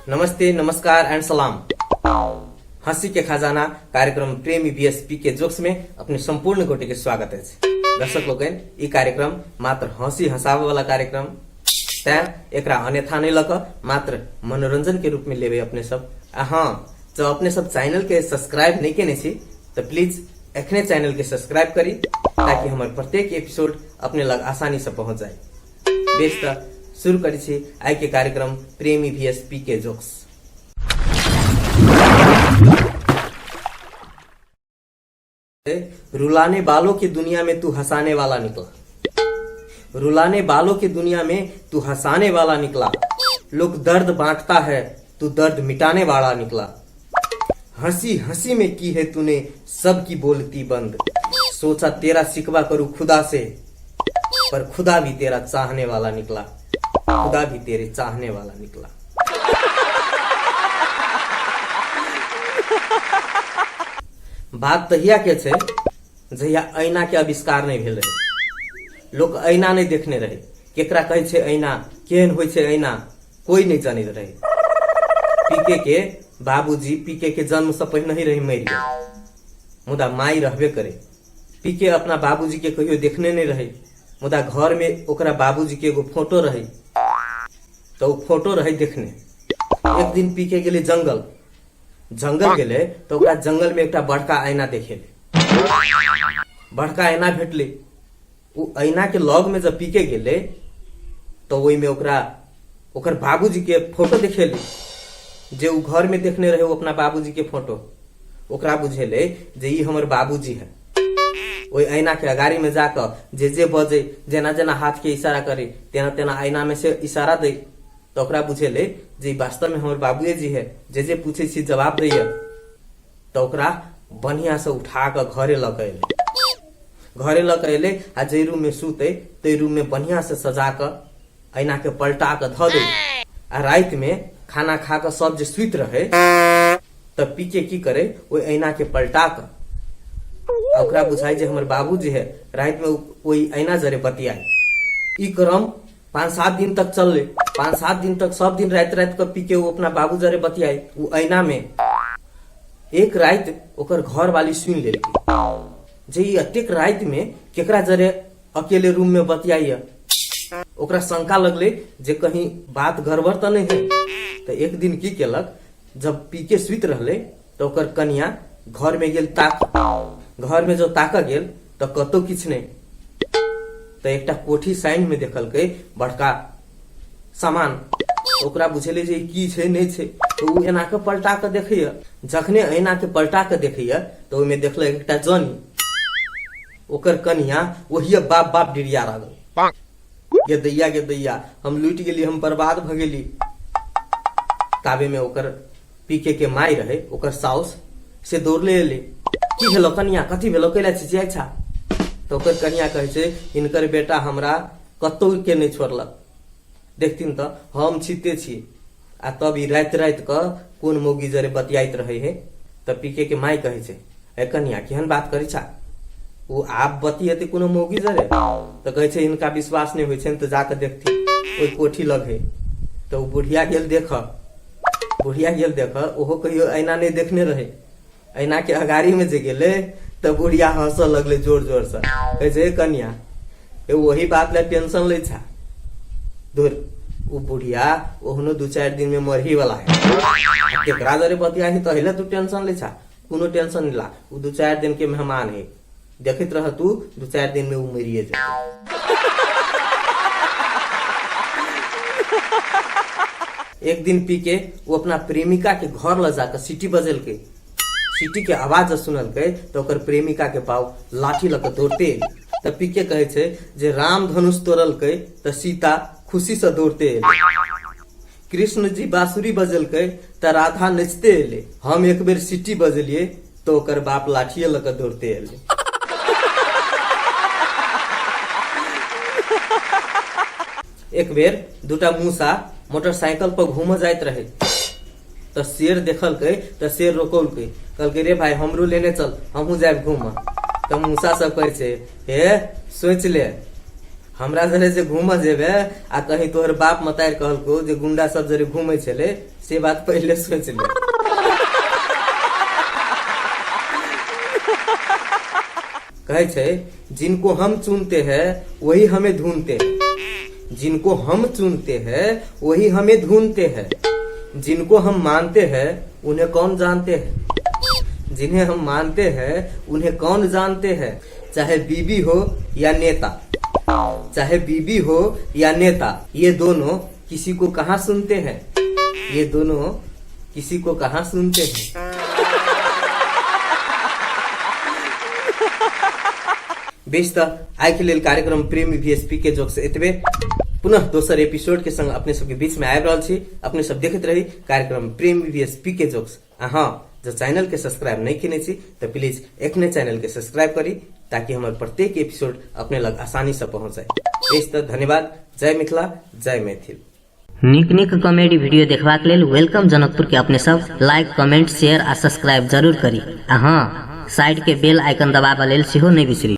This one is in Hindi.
नमस्ते, नमस्कार एंड सलाम। हंसी के खजाना कार्यक्रम प्रेमी बीएसपी के जोक्स में अपने संपूर्ण गोटे के स्वागत है। दर्शक लोग ई कार्यक्रम मात्र हंसी हंसावे वाला कार्यक्रम एकरा अन्यथा नहीं लक मात्र मनोरंजन के रूप में लेवे अपने सब। हाँ, जो अपने सब चैनल के सब्सक्राइब नहीं केने छी तो प्लीज एखने चैनल के सब्सक्राइब करी ताकि हमारे प्रत्येक एपिसोड अपने लग आसानी से पहुंच जाए। बेस तो शुरू करी छी आई के कार्यक्रम प्रेमी बीएसपी के जोक्स। रुलाने वालों की दुनिया में तू हंसाने वाला निकला। रुलाने वालों की दुनिया में तू हंसाने वाला निकला। लोग दर्द बांटता है, तू दर्द मिटाने वाला निकला। हंसी हंसी में की है तूने सबकी बोलती बंद। सोचा तेरा शिकवा करूं खुदा से, पर खुदा भी तेरा चाहने वाला निकला। खुदा भी तेरे चाहने वाला निकला। बात तहिया के छे जहिया ऐना के आविष्कार नहीं भेल रहे। लोग ऐना नहीं देखने रहे। केकरा कहे छे ऐना, केहन होय छे ऐना, कोई नहीं जानित रहे। पीके के बाबूजी पीके के जन्म से पहले ही रही मर गए, मुदा माई रहबे करे। पीके अपना बाबूजी के कहियो देखने नहीं रहे, मुदा घर में ओकरा बाबूजी के एगो फोटो रहे तो वो फोटो रहे देखने। एक दिन पीके गेले जंगल गेले तो ओकरा जंगल में एक बड़का आईना देखेले। बड़का आईना भेटले। वो आईना के लग में जब पीके गेले तो वही में ओकर बाबूजी के फोटो देखेले। जे उ घर में देखने रहे वो अपना बाबूजी के फोटो, ओकरा बुझेले जे ई हमर बाबूजी है। ओई आईना के अगाड़ी में जाकर जे बजे, जेना जेना हाथ के इशारा करे तेना तेना आईना में से इशारा दे तो ओकरा बुझेले जे वास्तव में हमर बाबूए जी है। जे पूछे छी जवाब दैया तो ओकरा बढ़िया से उठा कर घरे लक अले आ जे रूम में सूते ते रूम में बढ़िया से सजा कर आईना के पलटा कर ध दे। आ रात में खाना खा कर सब जे सुत रहे तब पीके की करे वो आईना के पलटा कर ओकरा बुझाई जे हमर बाबूजी है। रात में कोई आईना जरे बतियाई। ई क्रम 5-7 दिन तक चल ले। 5-7 दिन तक सब दिन रात कर पीके वो अपना बाबू जरे बतियाई वो आईना में। एक रात ओकर घर वाली सुन ले जे अतेक रात में केकरा जरे अकेले रूम में बतियाई। ओकरा शंका लगले जे कहीं बात गड़बड़ तो नहीं है। तो एक दिन की केलक, जब पीके सुत रहले तो ओकर कन्या घर में गेल घर में जो ताक गेल तो कतो किछ नहीं। तो एक कोठी साइड में देखल के बड़का सामान, ओकरा बुझेले जे की छे नहीं छे। तो उ एना के पलटा के देखैया। जखने ऐना के पलटा के देखैया तो ओमे देखल एक जनी, ओकर कन्या वही बाप डिरिया लागल। गे दैया हम लूट गेली, हम बर्बाद भ गेली। ताबे में ओकर पीके के माई रहे, ओकर साउस से दौड़ले एले। की भेलो कन्या, कथी भेलो, कैला चिचिया छा? तो ओकर कन्या कहे छे इनकर बेटा हमरा कतौ के नहीं छोड़लक। देखतीन तो हम छिते छी। आ तब ई रात क कोन मोगी जरे बतियाइत रहे है। तब पीके के माई कहे छे ए कन्या केहन बात करी छा? वो आप बतियते कोनो मोगी जरे? तो कहे छे इनका विश्वास नहीं होय छे तो जाकर देखती ओई कोठी लग है। तो बुढ़िया गेल देख ओहो कहियो ऐना नहीं देखने रहे। ऐना के अगाड़ी में जे गेले तो बुढ़िया हंस लगले जोर जोर से। कहे छे कन्या वही बात ला टेंशन ले छा? दूर वो बुढ़िया ओहनो 2-4 दिन में मरही वाला है। केकरा जरे बतियाही तो हिले तू टेंशन ले छा? कोनो टेंशन नहीं ला, वो 2-4 दिन के मेहमान है। देखित रह तू 2-4 दिन में वो मरिए जाए। एक दिन पीके वो अपना प्रेमिका के घर ल जाकर सीटी बजल के। सीटी के आवाज सुनल के तो ओकर प्रेमिका के पाव लाठी लक दौड़ते। तब पीके कहे छे जे राम धनुष तोड़ल के तो सीता खुशी से दौड़ते एले। कृष्ण जी बांसुरी बजल के तो राधा नचते एले। हम एक बेर सीटी बजलिए तो ओकर बाप लाठिए लक दौड़ते एले। एक बेर दूटा मूसा मोटरसाइकिल पर घूम जाइत रहे तो शेर देखल के तो शेर रोकल के कहल के रे भाई हमरो लेने चल, हमहू जाए घूम। तो मूसा सब कहे छे हे सोच ले हमरा जरे जे घूम जेबे आ कहीं तोहर बाप मतार कहलको जे गुंडा सब जरे घूमे छले से बात पहले सोच ले। कहे छे जिनको हम चुनते हैं वही हमें ढूंढते हैं, जिनको हम चुनते हैं वही हमें ढूंढते हैं, जिनको हम मानते हैं उन्हें कौन जानते हैं, जिन्हें हम मानते हैं उन्हें कौन जानते हैं। चाहे बीबी हो या नेता, चाहे बीबी हो या नेता, ये दोनों किसी को कहाँ सुनते हैं, ये दोनों किसी को कहाँ सुनते हैं। बेस आय के लेल कार्यक्रम प्रेमी VSP के जोक से एतबे। पुनः दोसर एपिसोड के संग अपने सबके बीच में आबि रहल छी। अपने सब देखते रही कार्यक्रम प्रेमी VSP के जोक्स। हाँ, जो चैनल के सब्सक्राइब नहीं किने छी तो प्लीज एखने चैनल के सब्सक्राइब करी ताकि हमारे प्रत्येक एपिसोड अपने लग आसानी से पहुंच जाए। बेस धन्यवाद। जय मिथिला, जय मैथिल। निक निक कॉमेडी वीडियो देखबाक लेल वेलकम जनकपुर के अपने सब लाइक कमेंट शेयर आ सब्सक्राइब जरूर करी। हाँ, साइड के बेल आइकन दबाबा लेल सेहो नहीं बिसरी।